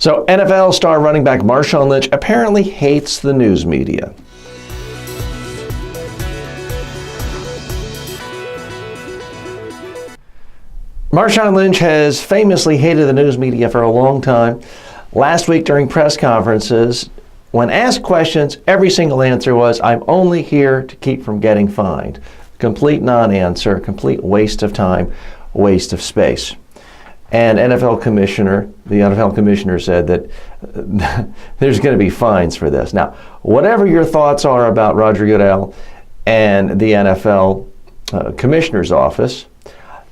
So NFL star running back Marshawn Lynch apparently hates the news media. Marshawn Lynch has famously hated the news media for a long time. Last week during press conferences, when asked questions, every single answer was, "I'm only here to keep from getting fined." Complete non-answer, complete waste of time, waste of space. And the NFL commissioner said that there's going to be fines for this. Now, whatever your thoughts are about Roger Goodell and the NFL commissioner's office,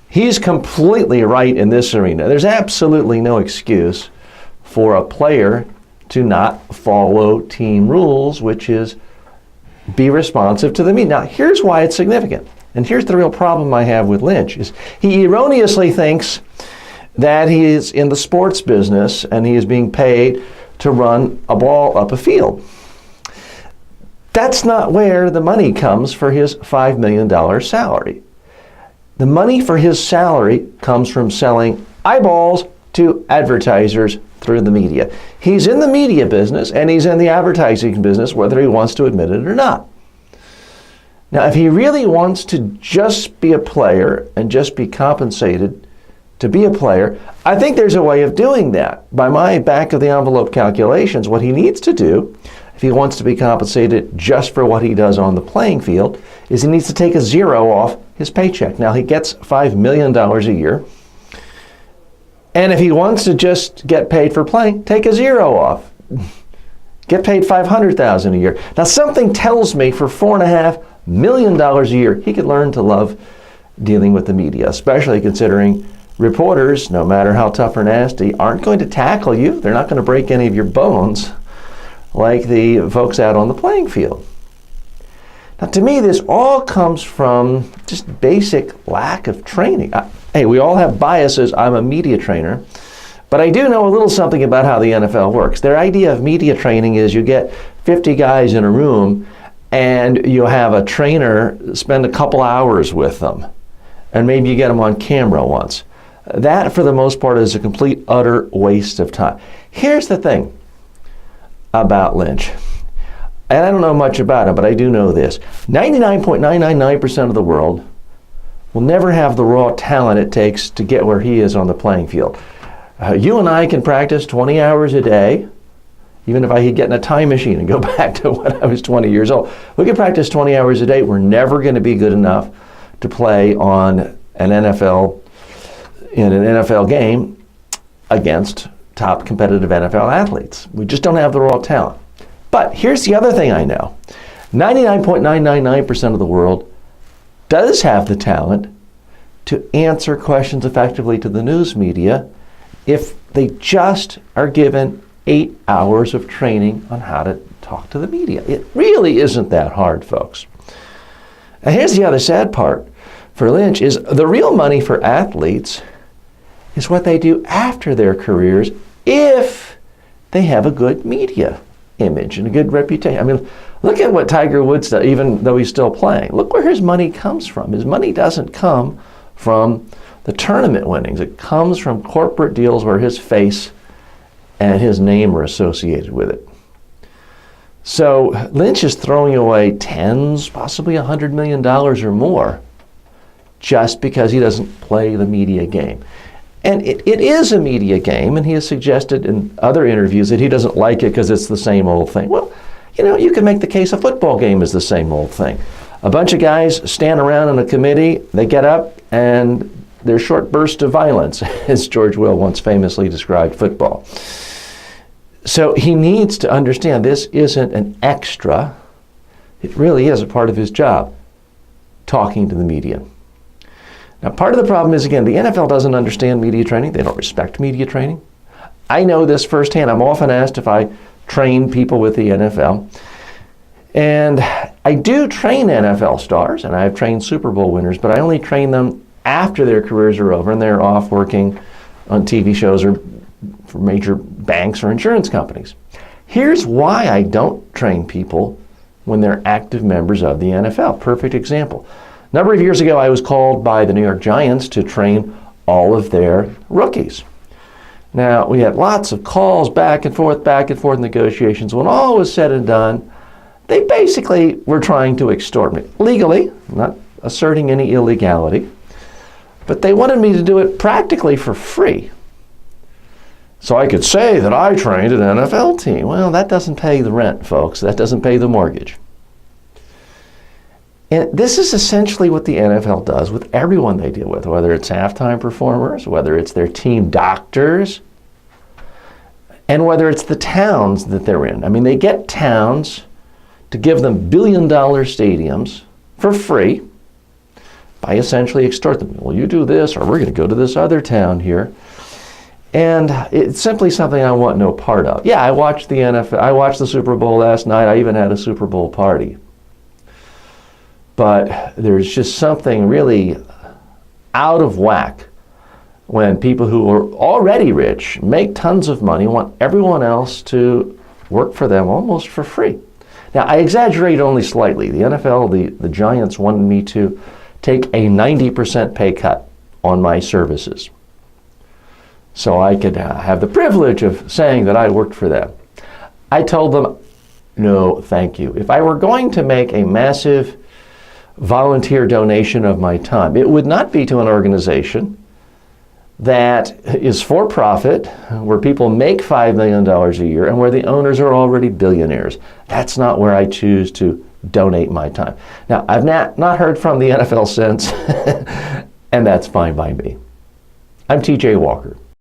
he's completely right in this arena. There's absolutely no excuse for a player to not follow team rules, which is be responsive to the media. Now, here's why it's significant. And here's the real problem I have with Lynch, is he erroneously thinks that he is in the sports business and he is being paid to run a ball up a field. That's not where the money comes for his $5 million salary. The money for his salary comes from selling eyeballs to advertisers through the media. He's in the media business and he's in the advertising business, whether he wants to admit it or not. Now, if he really wants to just be a player and just be compensated to be a player, I think there's a way of doing that. By my back of the envelope calculations, what he needs to do, if he wants to be compensated just for what he does on the playing field, is he needs to take a zero off his paycheck. Now, he gets $5 million a year. And if he wants to just get paid for playing, take a zero off. Get paid $500,000 a year. Now, something tells me for $4.5 million a year, he could learn to love dealing with the media, especially considering reporters, no matter how tough or nasty, aren't going to tackle you. They're not going to break any of your bones like the folks out on the playing field. Now, to me, this all comes from just basic lack of training. Hey, we all have biases. I'm a media trainer, but I do know a little something about how the NFL works. Their idea of media training is you get 50 guys in a room and you have a trainer spend a couple hours with them, and maybe you get them on camera once. That, for the most part, is a complete, utter waste of time. Here's the thing about Lynch, and I don't know much about him, but I do know this. 99.999% of the world will never have the raw talent it takes to get where he is on the playing field. You and I can practice 20 hours a day, even if I could get in a time machine and go back to when I was 20 years old. We can practice 20 hours a day. We're never going to be good enough to play on an NFL game against top competitive NFL athletes. We just don't have the raw talent. But here's the other thing I know. 99.999% of the world does have the talent to answer questions effectively to the news media if they just are given 8 hours of training on how to talk to the media. It really isn't that hard, folks. And here's the other sad part for Lynch is the real money for athletes is what they do after their careers if they have a good media image and a good reputation. I mean, look at what Tiger Woods does, even though he's still playing. Look where his money comes from. His money doesn't come from the tournament winnings. It comes from corporate deals where his face and his name are associated with it. So Lynch is throwing away tens, possibly $100 million or more just because he doesn't play the media game. And it is a media game, and he has suggested in other interviews that he doesn't like it because it's the same old thing. Well, you know, you can make the case a football game is the same old thing. A bunch of guys stand around in a committee, they get up, and there's short bursts of violence, as George Will once famously described football. So he needs to understand this isn't an extra. It really is a part of his job, talking to the media. Now, part of the problem is, again, the NFL doesn't understand media training. They don't respect media training. I know this firsthand. I'm often asked if I train people with the NFL. And I do train NFL stars, and I've trained Super Bowl winners, but I only train them after their careers are over and they're off working on TV shows or for major banks or insurance companies. Here's why I don't train people when they're active members of the NFL. Perfect example. A number of years ago, I was called by the New York Giants to train all of their rookies. Now, we had lots of calls back and forth negotiations. When all was said and done, they basically were trying to extort me. Legally, not asserting any illegality, but they wanted me to do it practically for free. So I could say that I trained an NFL team. Well, that doesn't pay the rent, folks. That doesn't pay the mortgage. And this is essentially what the NFL does with everyone they deal with, whether it's halftime performers, whether it's their team doctors, and whether it's the towns that they're in. I mean, they get towns to give them billion-dollar stadiums for free by essentially extort them. Well, you do this, or we're going to go to this other town here. And it's simply something I want no part of. Yeah, I watched the NFL. I watched the Super Bowl last night. I even had a Super Bowl party. But there's just something really out of whack when people who are already rich, make tons of money, want everyone else to work for them almost for free. Now, I exaggerate only slightly. The NFL, the Giants wanted me to take a 90% pay cut on my services, so I could have the privilege of saying that I worked for them. I told them, no, thank you. If I were going to make a massive volunteer donation of my time, it would not be to an organization that is for profit, where people make $5 million a year and where the owners are already billionaires. That's not where I choose to donate my time. Now, I've not heard from the NFL since, and that's fine by me. I'm TJ Walker.